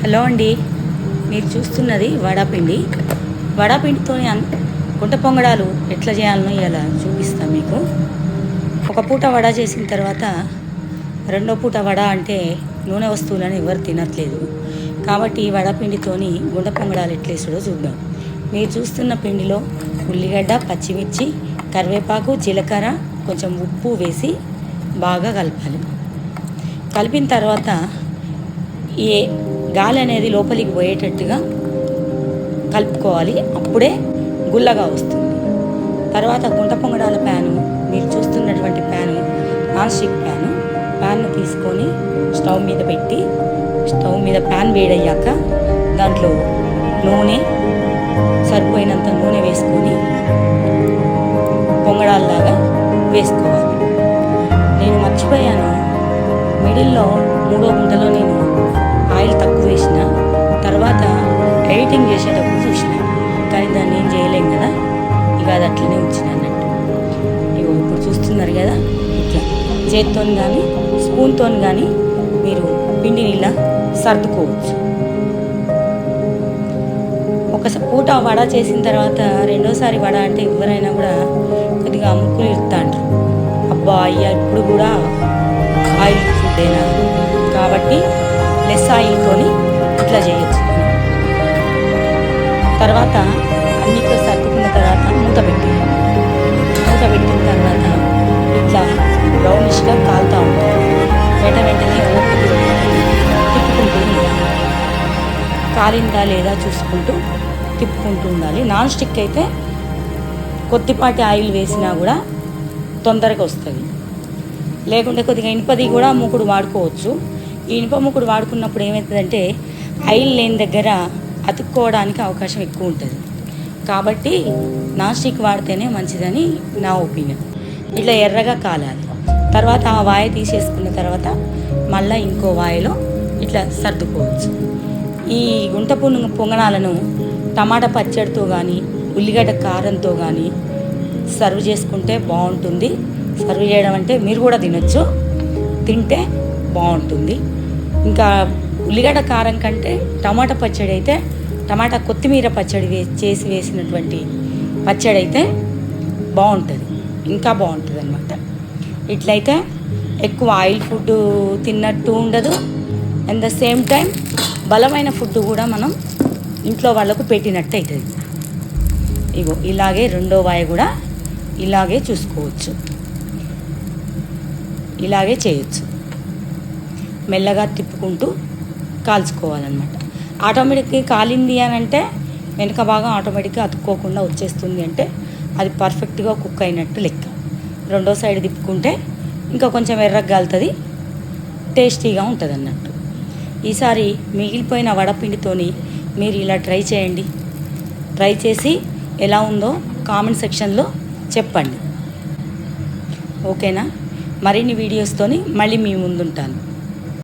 Hello అండి, మీరు చూస్తున్నది వడాపిండి. వడాపిండితో గుంట పొంగడాలు ఎట్లా చేయాలనో ఇలా చూపిస్తాను మీకు. ఒక పూట వడ చేసిన తర్వాత రెండో పూట వడ అంటే నూనె వస్తువులను ఎవరు తినట్లేదు. కాబట్టి వడపిండితోని గుంట పొంగడాలు ఎట్లా వేసాడో చూద్దాం. మీరు చూస్తున్న పిండిలో ఉల్లిగడ్డ, పచ్చిమిర్చి, కరివేపాకు, జీలకర్ర, కొంచెం ఉప్పు వేసి బాగా కలపాలి. కలిపిన తర్వాత ఈ గాలి అనేది లోపలికి పోయేటట్టుగా కలుపుకోవాలి. అప్పుడే గుల్లగా వస్తుంది. తర్వాత గుంట పొంగడాల ప్యాను, మీరు చూస్తున్నటువంటి ప్యాను నాన్ స్టిక్ ప్యాన్ను తీసుకొని స్టవ్ మీద పెట్టి, స్టవ్ మీద ప్యాన్ వేడయ్యాక దాంట్లో నూనె, సరిపోయినంత నూనె వేసుకొని పొంగడాల్లాగా వేసుకోవాలి. నేను మర్చిపోయాను, మిడిల్లో మూడో గుంటలో నేను ఆయిల్ తక్కువ వేసిన, తర్వాత ఎడిటింగ్ చేసేటప్పుడు చూసిన, కానీ దాన్ని ఏం చేయలేం కదా, ఇక అది అట్లనే ఉంచిన అన్నట్టు. ఇక ఇప్పుడు చూస్తున్నారు కదా, ఇట్లా చేతితో కానీ స్పూన్తో కానీ మీరు పిండిని ఇలా సర్దుకోవచ్చు. ఒక పూట వడ చేసిన తర్వాత రెండోసారి వడ అంటే ఎవరైనా కూడా కొద్దిగా ముక్కులు ఇస్తా అంటారు, అబ్బా అయ్యా ఇప్పుడు కూడా ఆయిల్ ఫుడ్డేనా, కాబట్టి లెస్ ఆయిల్తో ఇట్లా చేయొచ్చు. తర్వాత అన్నిట్లో సర్దుకున్న తర్వాత మూత పెట్టిన తర్వాత ఇట్లా బ్రౌనిష్గా కాలుతూ ఉంటుంది. వెంటనే తిప్పుకుంటూ ఉండాలి. కాలిందా లేదా చూసుకుంటూ తిప్పుకుంటూ ఉండాలి. నాన్ స్టిక్ అయితే కొద్దిపాటి ఆయిల్ వేసినా కూడా తొందరగా వస్తుంది. లేకుంటే కొద్దిగా ఇనుపది కూడా మూకుడు వాడుకోవచ్చు. ఈ ఇనుప మూకుడు వాడుకున్నప్పుడు ఏమవుతుందంటే ఆయిల్ లేని దగ్గర అతుక్కోవడానికి అవకాశం ఎక్కువ ఉంటుంది. కాబట్టి నాన్ స్టిక్ వాడితేనే మంచిదని నా ఒపీనియన్. ఇట్లా ఎర్రగా కాలాలి. తర్వాత ఆ వాయ తీసేసుకున్న తర్వాత మళ్ళీ ఇంకో వాయలో ఇట్లా సర్దుకోవచ్చు. ఈ గుంట పొంగనాలను టమాటా పచ్చడితో కానీ ఉల్లిగడ్డ కారంతో కానీ సర్వ్ చేసుకుంటే బాగుంటుంది. సర్వ్ చేయడం అంటే మీరు కూడా తినొచ్చు, తింటే బాగుంటుంది. ఇంకా ఉల్లిగడ్డ కారం కంటే టమాటా పచ్చడి అయితే, టమాటా కొత్తిమీర పచ్చడి చేసి వేసినటువంటి పచ్చడి అయితే బాగుంటుంది, ఇంకా బాగుంటుంది అన్నమాట. ఇట్లయితే ఎక్కువ ఆయిల్ ఫుడ్ తిన్నట్టు ఉండదు, అట్ ద సేమ్ టైం బలమైన ఫుడ్ కూడా మనం ఇంట్లో వాళ్ళకు పెట్టినట్టు అవుతుంది. ఇగో ఇలాగే రెండో వాయి కూడా ఇలాగే చూసుకోవచ్చు, ఇలాగే చేయొచ్చు. మెల్లగా తిప్పుకుంటూ కాల్చుకోవాలన్నమాట. ఆటోమేటిక్గా కాలింది అని అంటే వెనక భాగం ఆటోమేటిక్గా అతుక్కోకుండా వచ్చేస్తుంది, అంటే అది పర్ఫెక్ట్గా కుక్ అయినట్టు లెక్క. రెండో సైడ్ తిప్పుకుంటే ఇంకా కొంచెం ఎర్రగా కాలుతుంది, టేస్టీగా ఉంటుంది అన్నట్టు. ఈసారి మిగిలిపోయిన వడపిండితోని మీరు ఇలా ట్రై చేయండి. ట్రై చేసి ఎలా ఉందో కామెంట్ సెక్షన్లో చెప్పండి. ఓకేనా? మరిన్ని వీడియోస్తోని మళ్ళీ మీ ముందుంటాను.